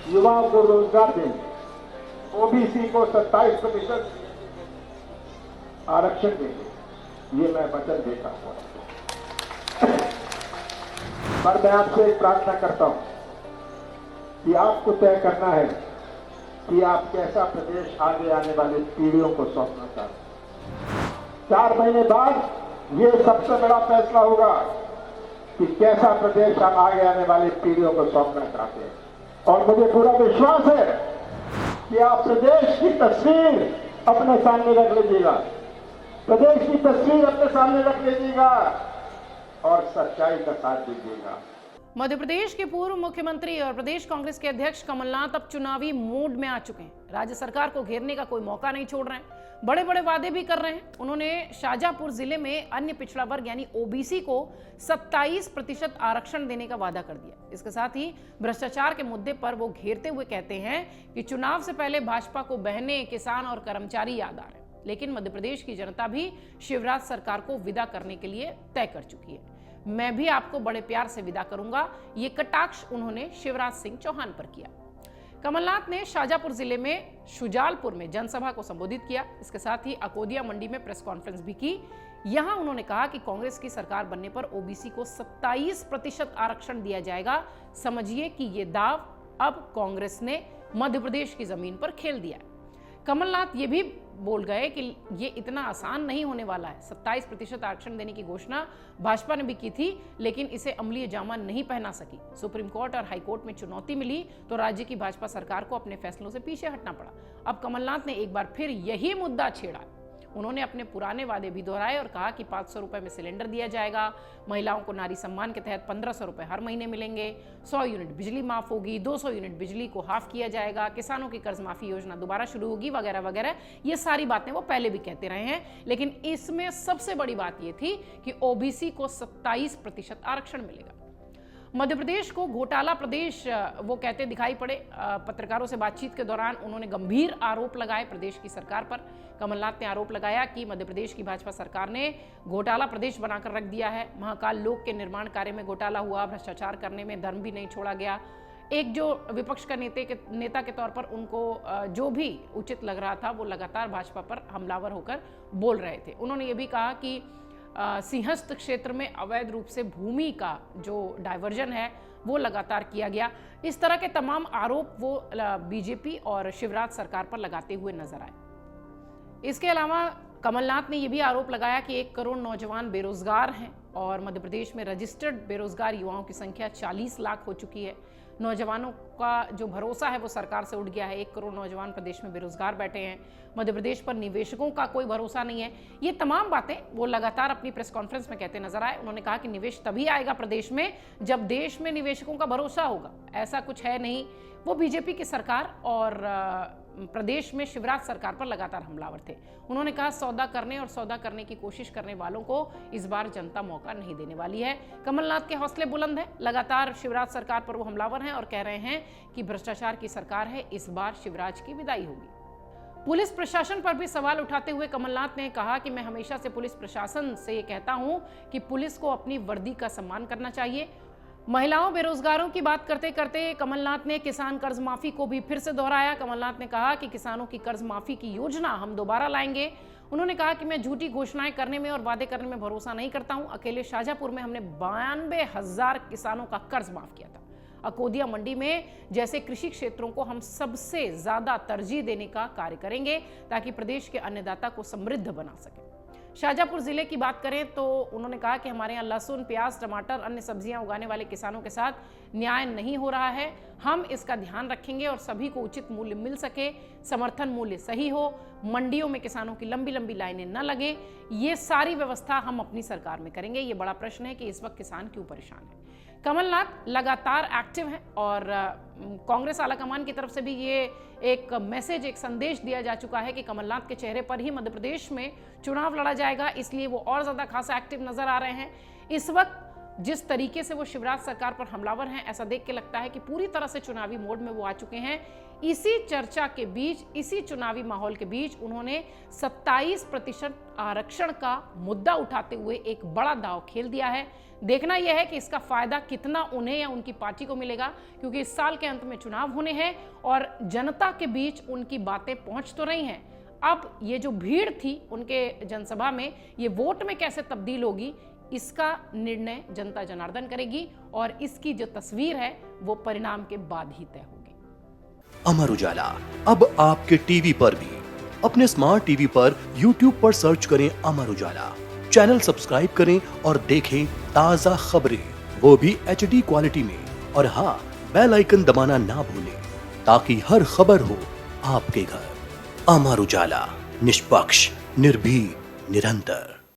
युवाओं को रोजगार देंगे, ओबीसी को 27% आरक्षण देंगे, ये मैं वचन देता हूं। पर मैं आपसे एक प्रार्थना करता हूं कि आपको तय करना है कि आप कैसा प्रदेश आगे आने वाली पीढ़ियों को सौंपना चाहते हैं। 4 महीने बाद ये सबसे बड़ा फैसला होगा कि कैसा प्रदेश हम आगे आने वाली पीढ़ियों को सौंपना चाहते हैं। और मुझे पूरा विश्वास है कि आप प्रदेश की तस्वीर अपने सामने रख लीजिएगा, प्रदेश की तस्वीर अपने सामने रख लीजिएगा और सच्चाई का साथ दीजिएगा। मध्य प्रदेश के पूर्व मुख्यमंत्री और प्रदेश कांग्रेस के अध्यक्ष कमलनाथ अब चुनावी मूड में आ चुके हैं। राज्य सरकार को घेरने का कोई मौका नहीं छोड़ रहे हैं, बड़े बड़े वादे भी कर रहे हैं। उन्होंने शाजापुर जिले में अन्य पिछड़ा वर्ग यानी ओबीसी को 27% आरक्षण देने का वादा कर दिया। इसके साथ ही भ्रष्टाचार के मुद्दे पर वो घेरते हुए कहते हैं कि चुनाव से पहले भाजपा को बहनें, किसान और कर्मचारी याद आ रहे हैं। लेकिन मध्य प्रदेश की जनता भी शिवराज सरकार को विदा करने के लिए तय कर चुकी है। मैं भी आपको बड़े प्यार से विदा करूंगा, ये कटाक्ष उन्होंने शिवराज सिंह चौहान पर किया। कमलनाथ ने शाजापुर जिले में शुजालपुर में जनसभा को संबोधित किया। इसके साथ ही अकोदिया मंडी में प्रेस कॉन्फ्रेंस भी की। यहां उन्होंने कहा कि कांग्रेस की सरकार बनने पर ओबीसी को 27% आरक्षण दिया जाएगा। समझिए कि ये दाव अब कांग्रेस ने मध्य प्रदेश की जमीन पर खेल दिया है। कमलनाथ ये भी बोल गए कि ये इतना आसान नहीं होने वाला है। 27% आरक्षण देने की घोषणा भाजपा ने भी की थी, लेकिन इसे अमलीय जामा नहीं पहना सकी। सुप्रीम कोर्ट और हाई कोर्ट में चुनौती मिली तो राज्य की भाजपा सरकार को अपने फैसलों से पीछे हटना पड़ा। अब कमलनाथ ने एक बार फिर यही मुद्दा छेड़ा। उन्होंने अपने पुराने वादे भी दोहराए और कहा कि 500 रुपए में सिलेंडर दिया जाएगा, महिलाओं को नारी सम्मान के तहत 1500 रुपए हर महीने मिलेंगे, 100 यूनिट बिजली माफ होगी, 200 यूनिट बिजली को हाफ किया जाएगा, किसानों की कर्ज माफी योजना दोबारा शुरू होगी, वगैरह वगैरह। ये सारी बातें वो पहले भी कहते रहे हैं, लेकिन इसमें सबसे बड़ी बात ये थी कि ओबीसी को 27% आरक्षण मिलेगा। मध्य प्रदेश को घोटाला प्रदेश वो कहते दिखाई पड़े। पत्रकारों से बातचीत के दौरान उन्होंने गंभीर आरोप लगाए प्रदेश की सरकार पर। कमलनाथ ने आरोप लगाया कि मध्य प्रदेश की भाजपा सरकार ने घोटाला प्रदेश बनाकर रख दिया है। महाकाल लोक के निर्माण कार्य में घोटाला हुआ, भ्रष्टाचार करने में धर्म भी नहीं छोड़ा गया। एक जो विपक्ष का नेता के तौर पर उनको जो भी उचित लग रहा था वो लगातार भाजपा पर हमलावर होकर बोल रहे थे। उन्होंने ये भी कहा कि सिंहस्थ क्षेत्र में अवैध रूप से भूमि का जो डाइवर्जन है वो लगातार किया गया। इस तरह के तमाम आरोप वो बीजेपी और शिवराज सरकार पर लगाते हुए नजर आए। इसके अलावा कमलनाथ ने यह भी आरोप लगाया कि 1 करोड़ नौजवान बेरोजगार हैं और मध्य प्रदेश में रजिस्टर्ड बेरोजगार युवाओं की संख्या 40 लाख हो चुकी है। नौजवानों का जो भरोसा है वो सरकार से उठ गया है। 1 करोड़ नौजवान प्रदेश में बेरोजगार बैठे हैं। मध्य प्रदेश पर निवेशकों का कोई भरोसा नहीं है। ये तमाम बातें वो लगातार अपनी प्रेस कॉन्फ्रेंस में कहते नजर आए। उन्होंने कहा कि निवेश तभी आएगा प्रदेश में जब देश में निवेशकों का भरोसा होगा। ऐसा कुछ है नहीं। वो बीजेपी की सरकार और प्रदेश में शिवराज सरकार पर लगातार हमलावर थे। उन्होंने कहा सौदा करने और सौदा करने की कोशिश करने वालों को इस बार जनता मौका नहीं देने वाली है। कमलनाथ के हौसले बुलंद हैं। लगातार शिवराज सरकार पर वो हमलावर हैं और कह रहे हैं कि भ्रष्टाचार की सरकार है, इस बार शिवराज की विदाई होगी। पुलिस प्रशासन पर भी सवाल उठाते हुए कमलनाथ ने कहा कि मैं हमेशा से पुलिस प्रशासन से ये कहता हूं कि पुलिस को अपनी वर्दी का सम्मान करना चाहिए। महिलाओं बेरोजगारों की बात करते करते कमलनाथ ने किसान कर्ज माफी को भी फिर से दोहराया। कमलनाथ ने कहा कि किसानों की कर्ज माफी की योजना हम दोबारा लाएंगे। उन्होंने कहा कि मैं झूठी घोषणाएं करने में और वादे करने में भरोसा नहीं करता हूं। अकेले शाजापुर में हमने 92,000 किसानों का कर्ज माफ किया था। अकोदिया मंडी में जैसे कृषि क्षेत्रों को हम सबसे ज्यादा तरजीह देने का कार्य करेंगे ताकि प्रदेश के अन्नदाता को समृद्ध बना सके। शाजापुर जिले की बात करें तो उन्होंने कहा कि हमारे यहाँ लहसुन, प्याज, टमाटर, अन्य सब्जियां उगाने वाले किसानों के साथ न्याय नहीं हो रहा है। हम इसका ध्यान रखेंगे और सभी को उचित मूल्य मिल सके, समर्थन मूल्य सही हो, मंडियों में किसानों की लंबी लंबी लाइनें न लगे, ये सारी व्यवस्था हम अपनी सरकार में करेंगे। ये बड़ा प्रश्न है कि इस वक्त किसान क्यों परेशान है। कमलनाथ लगातार एक्टिव हैं और कांग्रेस आलाकमान की तरफ से भी ये एक मैसेज, एक संदेश दिया जा चुका है कि कमलनाथ के चेहरे पर ही मध्य प्रदेश में चुनाव लड़ा जाएगा, इसलिए वो और ज्यादा खासा एक्टिव नजर आ रहे हैं। इस वक्त जिस तरीके से वो शिवराज सरकार पर हमलावर हैं, ऐसा देख के लगता है कि पूरी तरह से चुनावी मोड में वो आ चुके हैं। इसी चर्चा के बीच, इसी चुनावी माहौल के बीच उन्होंने 27% आरक्षण का मुद्दा उठाते हुए एक बड़ा दांव खेल दिया है। देखना यह है कि इसका फायदा कितना उन्हें या उनकी पार्टी को मिलेगा, क्योंकि इस साल के अंत में चुनाव होने हैं और जनता के बीच उनकी बातें पहुंच तो रही हैं। अब ये जो भीड़ थी उनके जनसभा में, ये वोट में कैसे तब्दील होगी, इसका निर्णय जनता जनार्दन करेगी और इसकी जो तस्वीर है वो परिणाम के बाद ही तय होगी। अमर उजाला अब आपके टीवी पर भी। अपने स्मार्ट टीवी पर YouTube पर सर्च करें अमर उजाला, चैनल सब्सक्राइब करें और देखें ताजा खबरें, वो भी HD क्वालिटी में। और हाँ, बेल आइकन दबाना ना भूलें ताकि हर खबर हो आपके घर। अमर उजाला, निष्पक्ष, निर्भीक, निरंतर।